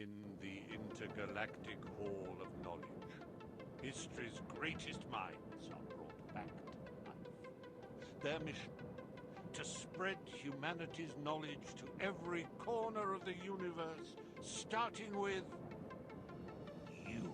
In the intergalactic hall of knowledge, history's greatest minds are brought back to life. Their mission, to spread humanity's knowledge to every corner of the universe, starting with you.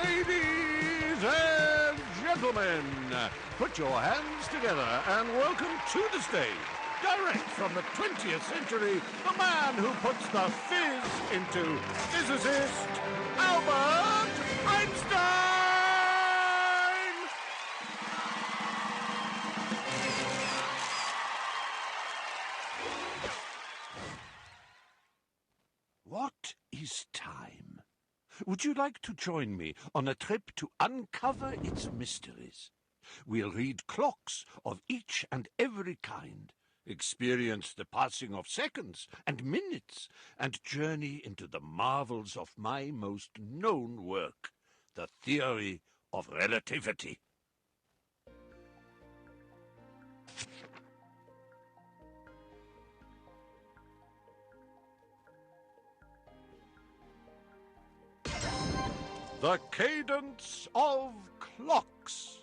Ladies and gentlemen, put your hands together and welcome to the stage, direct from the 20th century, the man who puts the fizz into physicist Albert Einstein! What is time? Would you like to join me on a trip to uncover its mysteries? We'll read clocks of each and every kind, experience the passing of seconds and minutes, and journey into the marvels of my most known work, the theory of relativity. The cadence of clocks.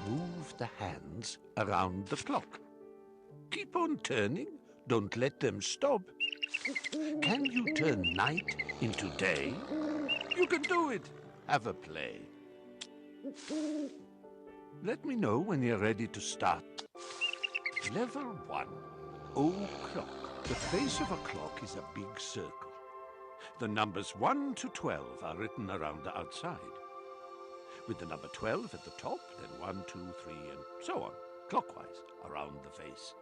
Move the hands around the clock. Keep on turning. Don't let them stop. Can you turn night into day? You can do it. Have a play. Let me know when you're ready to start. Level 1. O-clock. The face of a clock is a big circle. The numbers 1 to 12 are written around the outside. With the number 12 at the top, then 1, 2, 3, and so on, clockwise, around the face.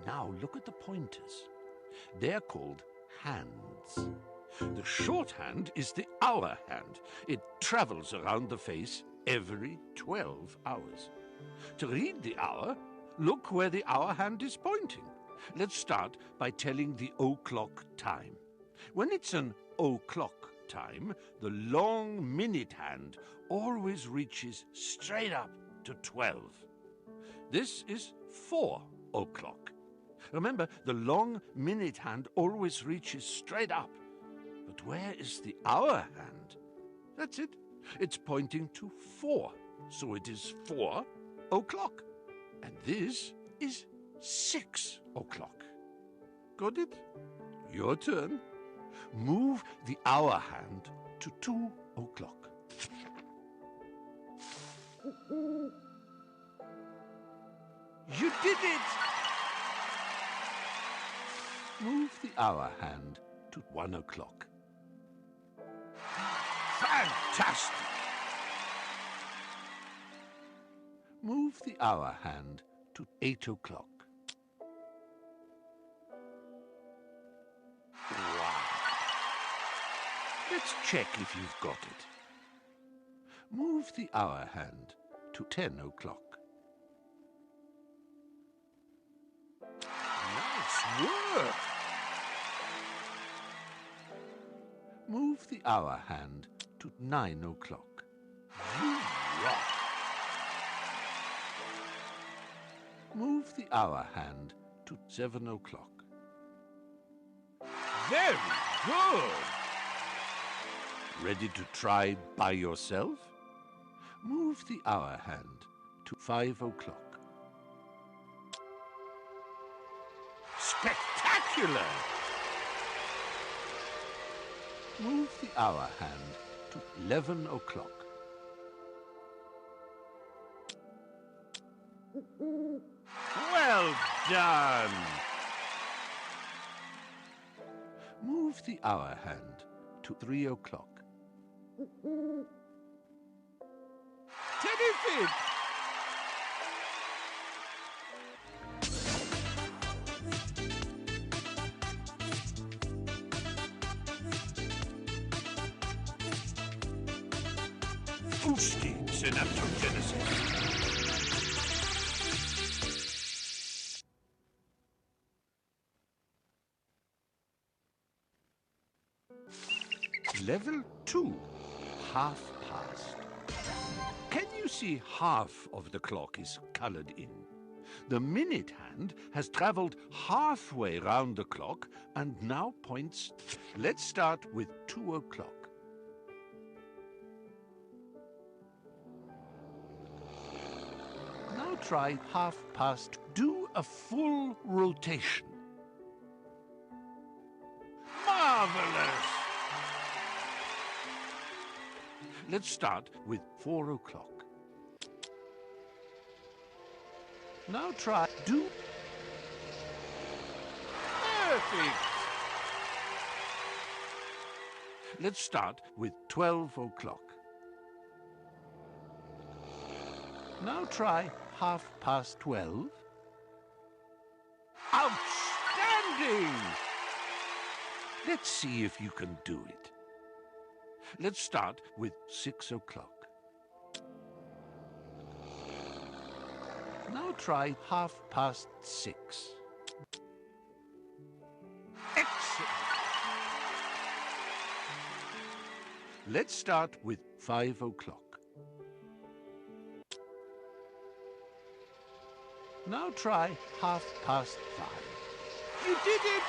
Now look at the pointers. They're called hands. The short hand is the hour hand. It travels around the face every 12 hours. To read the hour, look where the hour hand is pointing. Let's start by telling the O-clock time. When it's an O-clock time, the long minute hand always reaches straight up to 12. This is 4 o'clock. Remember, the long minute hand always reaches straight up. But where is the hour hand? That's it. It's pointing to 4. So it is 4 o'clock. And this is 6 o'clock. Got it? Your turn. Move the hour hand to 2 o'clock. You did it! Move the hour hand to 1 o'clock. Fantastic! Move the hour hand to 8 o'clock. Wow! Let's check if you've got it. Move the hour hand to 10 o'clock. Nice work! Move the hour hand to 9 o'clock. You rock! Move the hour hand to 7 o'clock. Very good! Ready to try by yourself? Move the hour hand to 5 o'clock. Spectacular! Move the hour hand to 11 o'clock. Well done! Move the hour hand to 3 o'clock. Terrific! Boosted synaptogenesis. Level 2, half past. Can you see half of the clock is colored in? The minute hand has traveled halfway round the clock and now points. Let's start with 2 o'clock. Now try half past. Do a full rotation. Marvelous! Let's start with 4 o'clock. Now try. Do. Perfect! Let's start with 12 o'clock. Now try 12:30. Outstanding! Let's see if you can do it. Let's start with 6 o'clock. Now try 6:30. Excellent! Let's start with 5 o'clock. Now try 5:30. You did it!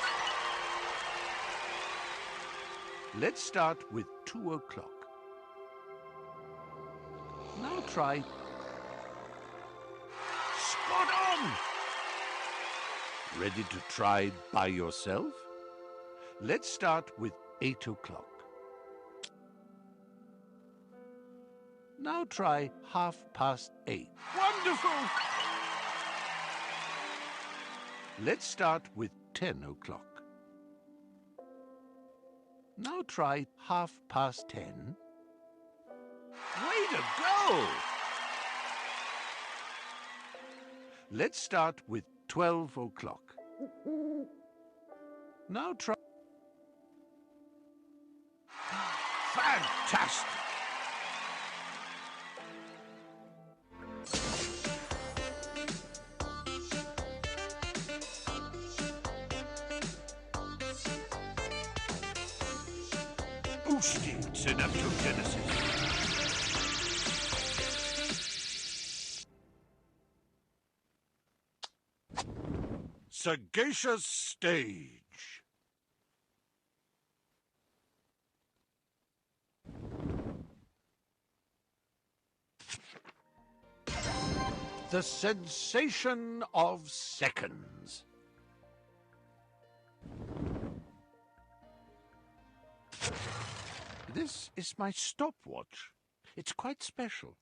Let's start with 2 o'clock. Now try. Spot on! Ready to try by yourself? Let's start with 8 o'clock. Now try 8:30. Wonderful! Let's start with 10 o'clock. Now try 10:30. Way to go! Let's start with 12 o'clock. Now try. Fantastic! Boosted synaptogenesis. Sagacious stage. The sensation of seconds. This is my stopwatch. It's quite special.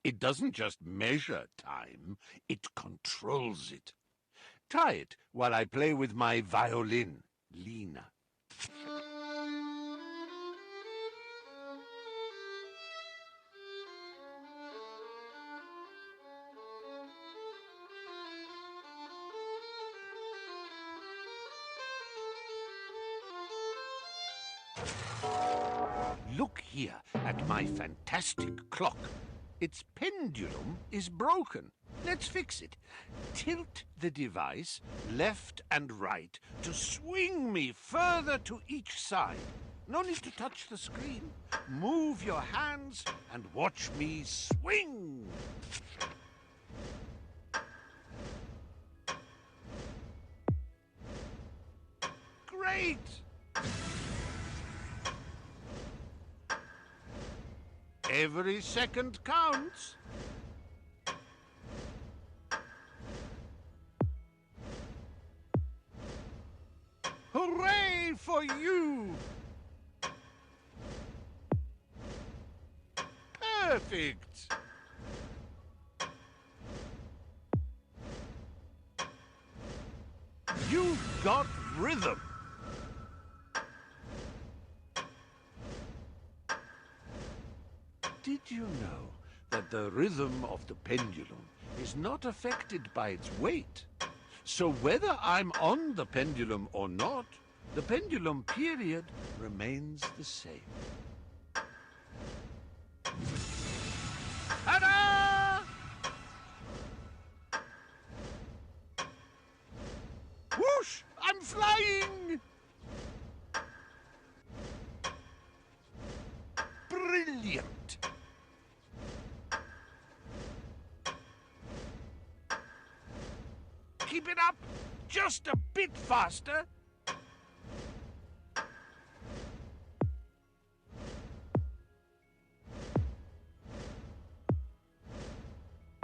It doesn't just measure time, it controls it. Try it while I play with my violin, Lena. Look here at my fantastic clock. Its pendulum is broken. Let's fix it. Tilt the device left and right to swing me further to each side. No need to touch the screen. Move your hands and watch me swing. Great! Every second counts. Hooray for you! Perfect! You've got rhythm. Did you know that the rhythm of the pendulum is not affected by its weight? So whether I'm on the pendulum or not, the pendulum period remains the same. Brilliant! Keep it up! Just a bit faster!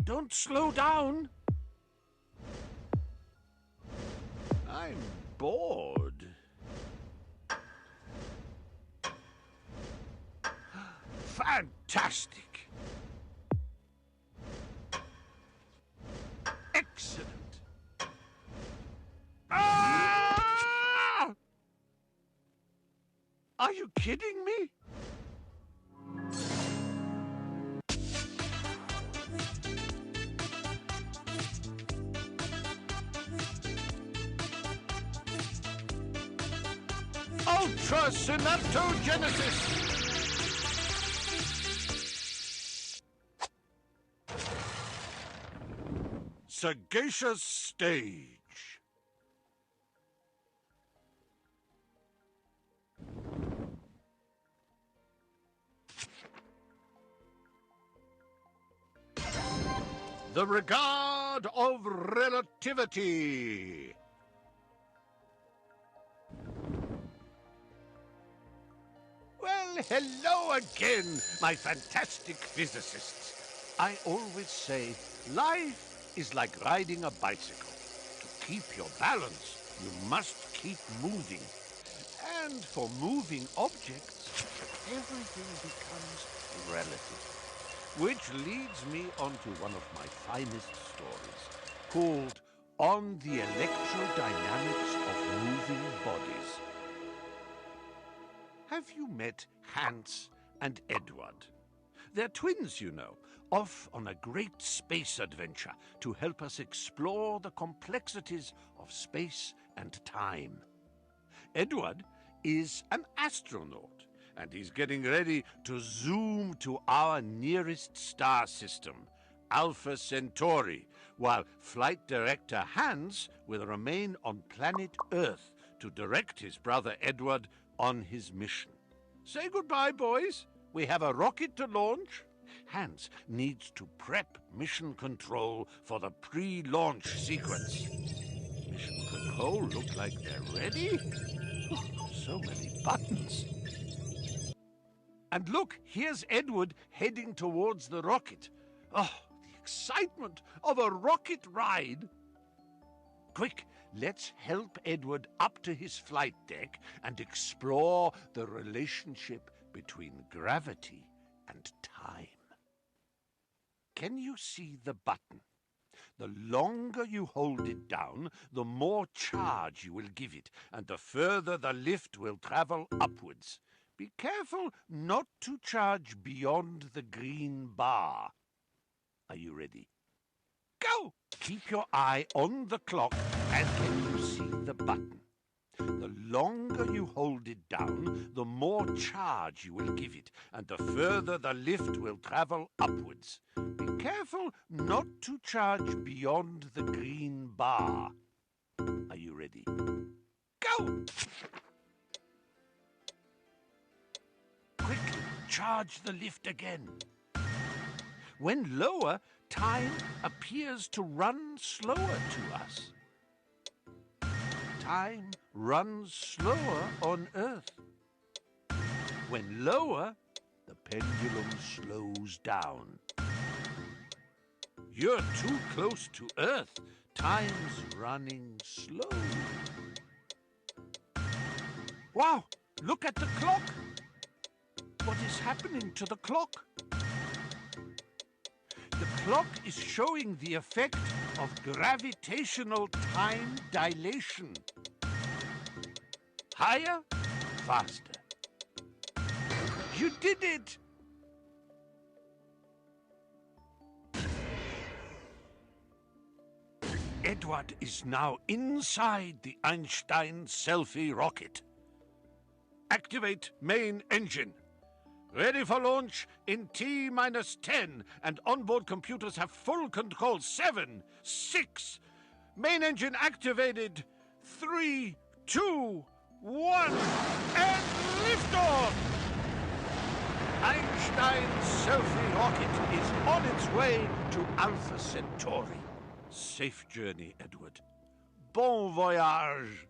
Don't slow down! I'm bored. Fantastic! Excellent! Ah! Are you kidding me? Ultra Synaptogenesis! Sagacious stage. The regard of relativity. Well, hello again, my fantastic physicists. I always say life is like riding a bicycle. To keep your balance, you must keep moving. And for moving objects, everything becomes relative. Which leads me on to one of my finest stories, called On the Electrodynamics of Moving Bodies. Have you met Hans and Edward? They're twins, you know, off on a great space adventure to help us explore the complexities of space and time. Edward is an astronaut, and he's getting ready to zoom to our nearest star system, Alpha Centauri, while Flight Director Hans will remain on planet Earth to direct his brother Edward on his mission. Say goodbye, boys. We have a rocket to launch. Hans needs to prep mission control for the pre-launch sequence. Mission control look like they're ready. So many buttons. And look, here's Edward heading towards the rocket. Oh, the excitement of a rocket ride. Quick, let's help Edward up to his flight deck and explore the relationship between gravity and time. Can you see the button? The longer you hold it down, the more charge you will give it, and the further the lift will travel upwards. Be careful not to charge beyond the green bar. Are you ready? Go! Keep your eye on the clock, and can you see the button? The longer you hold it down, the more charge you will give it, and the further the lift will travel upwards. Be careful not to charge beyond the green bar. Are you ready? Go! Quickly, charge the lift again. When lower, time appears to run slower to us. Time runs slower on Earth. When lower, the pendulum slows down. You're too close to Earth. Time's running slow. Wow, look at the clock. What is happening to the clock? The clock is showing the effect of gravitational time dilation. Higher, faster. You did it! Edward is now inside the Einstein selfie rocket. Activate main engine. Ready for launch in T-10, and onboard computers have full control. 7, 6, main engine activated. 3, 2, 1, and liftoff! Einstein's selfie rocket is on its way to Alpha Centauri. Safe journey, Edward. Bon voyage.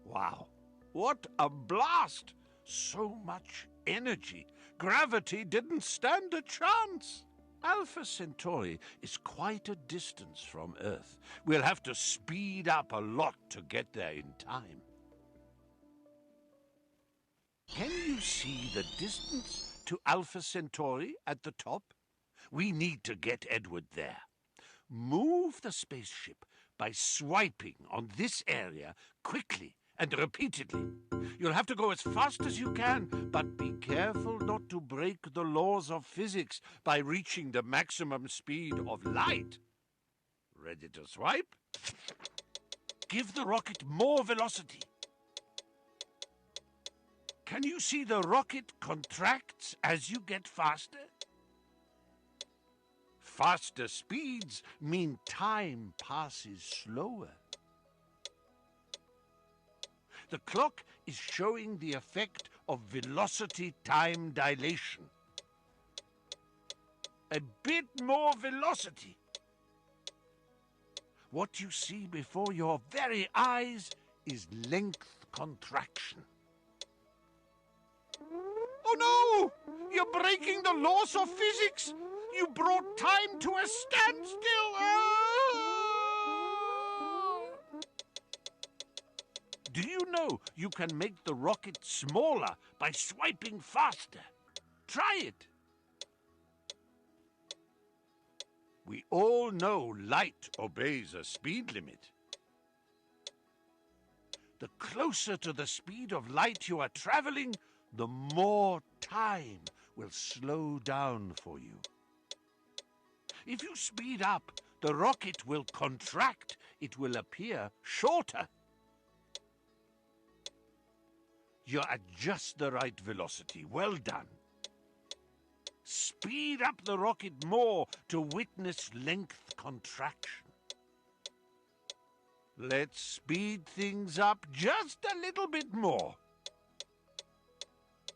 Wow, what a blast! So much energy. Gravity didn't stand a chance. Alpha Centauri is quite a distance from Earth. We'll have to speed up a lot to get there in time. Can you see the distance to Alpha Centauri at the top? We need to get Edward there. Move the spaceship by swiping on this area quickly and repeatedly. You'll have to go as fast as you can, but be careful not to break the laws of physics by reaching the maximum speed of light. Ready to swipe? Give the rocket more velocity. Can you see the rocket contracts as you get faster? Faster speeds mean time passes slower. The clock is showing the effect of velocity-time dilation. A bit more velocity. What you see before your very eyes is length contraction. Oh no! You're breaking the laws of physics! You brought time to a standstill! Do you know you can make the rocket smaller by swiping faster? Try it! We all know light obeys a speed limit. The closer to the speed of light you are traveling, the more time will slow down for you. If you speed up, the rocket will contract. It will appear shorter. You're at just the right velocity. Well done. Speed up the rocket more to witness length contraction. Let's speed things up just a little bit more.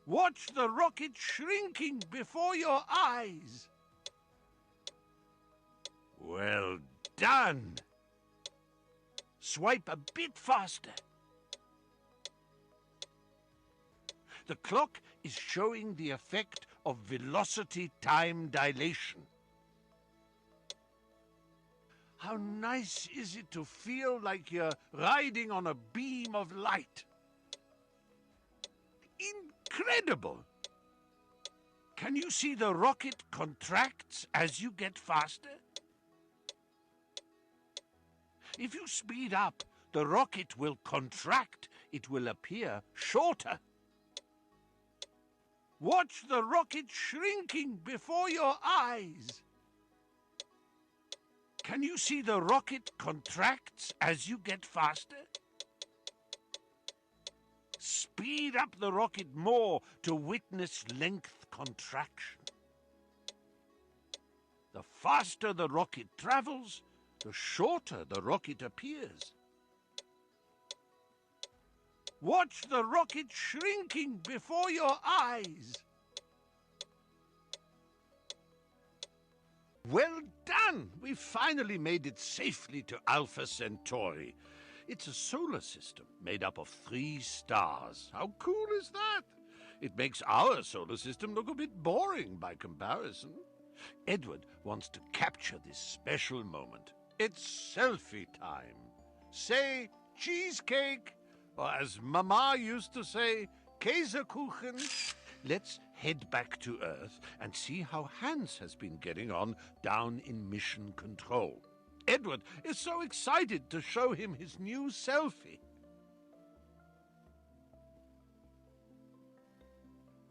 Watch the rocket shrinking before your eyes. Well done. Swipe a bit faster. The clock is showing the effect of velocity-time dilation. How nice is it to feel like you're riding on a beam of light? Incredible! Can you see the rocket contracts as you get faster? If you speed up, the rocket will contract. It will appear shorter. Watch the rocket shrinking before your eyes. Can you see the rocket contracts as you get faster? Speed up the rocket more to witness length contraction. The faster the rocket travels, the shorter the rocket appears. Watch the rocket shrinking before your eyes. Well done! We finally made it safely to Alpha Centauri. It's a solar system made up of 3 stars. How cool is that? It makes our solar system look a bit boring by comparison. Edward wants to capture this special moment. It's selfie time. Say cheesecake, or as Mama used to say, Käsekuchen. Let's head back to Earth and see how Hans has been getting on down in mission control. Edward is so excited to show him his new selfie.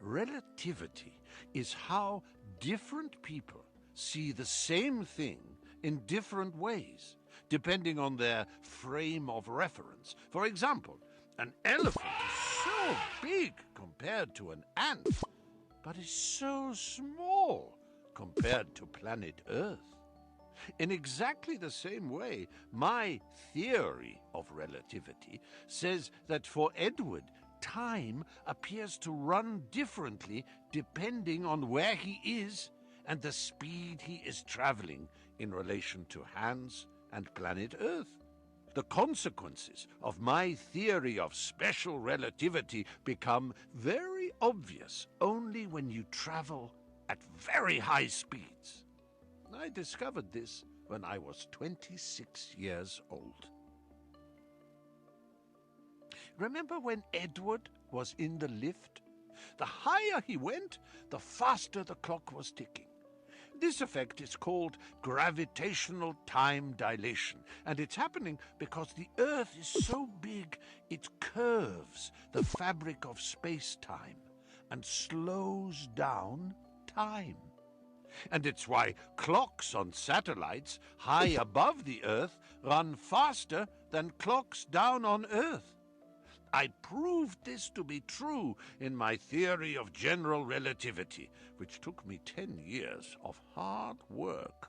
Relativity is how different people see the same thing in different ways, depending on their frame of reference. For example, an elephant is so big compared to an ant, but is so small compared to planet Earth. In exactly the same way, my theory of relativity says that for Edward, time appears to run differently depending on where he is and the speed he is traveling in relation to Hans and planet Earth. The consequences of my theory of special relativity become very obvious only when you travel at very high speeds. I discovered this when I was 26 years old. Remember when Edward was in the lift? The higher he went, the faster the clock was ticking. This effect is called gravitational time dilation, and it's happening because the Earth is so big it curves the fabric of space-time and slows down time. And it's why clocks on satellites high above the Earth run faster than clocks down on Earth. I proved this to be true in my theory of general relativity, which took me 10 years of hard work.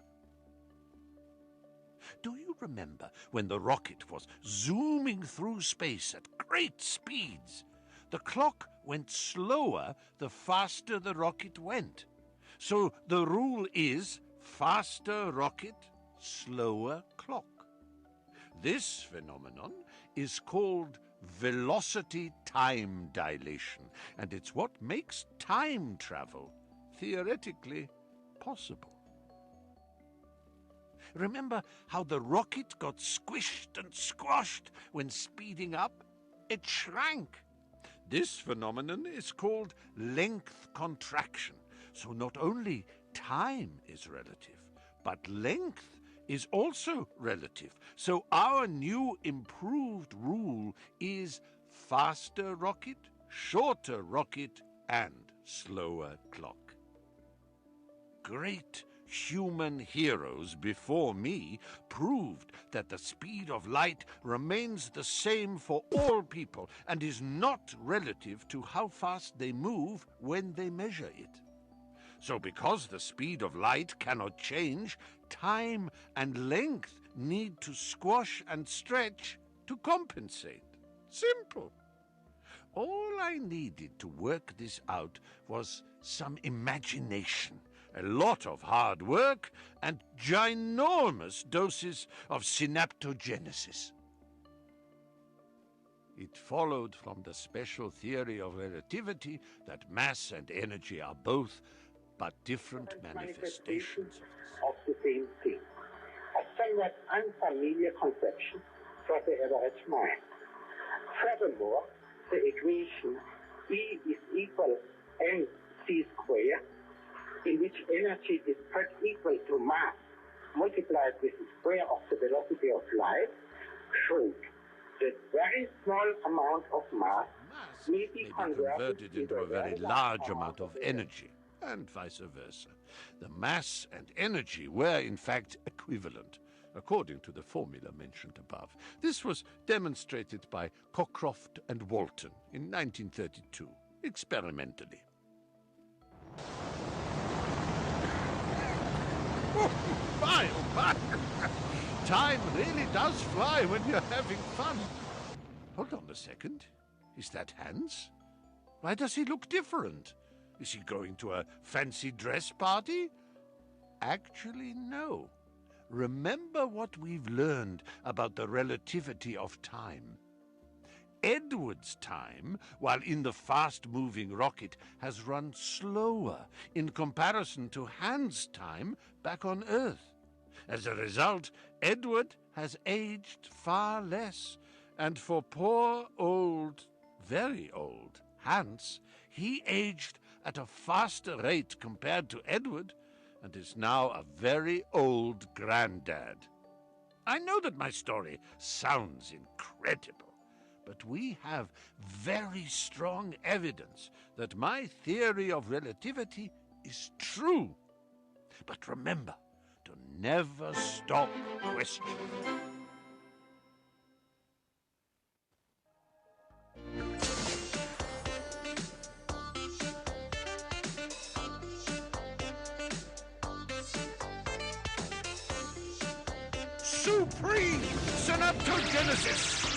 Do you remember when the rocket was zooming through space at great speeds? The clock went slower the faster the rocket went. So the rule is faster rocket, slower clock. This phenomenon is called velocity time dilation, and it's what makes time travel theoretically possible. Remember how the rocket got squished and squashed when speeding up? It shrank. This phenomenon is called length contraction. So not only time is relative, but length is also relative. So our new improved rule is faster rocket, shorter rocket, and slower clock. Great human heroes before me proved that the speed of light remains the same for all people and is not relative to how fast they move when they measure it. So because the speed of light cannot change, time and length need to squash and stretch to compensate. Simple. All I needed to work this out was some imagination, a lot of hard work, and ginormous doses of synaptogenesis. It followed from the special theory of relativity that mass and energy are both but different manifestations of the same thing. A somewhat unfamiliar conception for the average mind. Furthermore, the equation E is equal mc squared, in which energy is put equal to mass multiplied with the square of the velocity of light, showed that very small amount of mass may be converted into a very large amount of energy, and vice versa. The mass and energy were, in fact, equivalent, according to the formula mentioned above. This was demonstrated by Cockcroft and Walton in 1932, experimentally. Oh, my, oh, my. Time really does fly when you're having fun. Hold on a second. Is that Hans? Why does he look different? Is he going to a fancy dress party? Actually, no. Remember what we've learned about the relativity of time. Edward's time, while in the fast-moving rocket, has run slower in comparison to Hans' time back on Earth. As a result, Edward has aged far less, and for poor old, very old, Hans, he aged at a faster rate compared to Edward, and is now a very old granddad. I know that my story sounds incredible, but we have very strong evidence that my theory of relativity is true. But remember to never stop questioning. Supreme Synaptogenesis!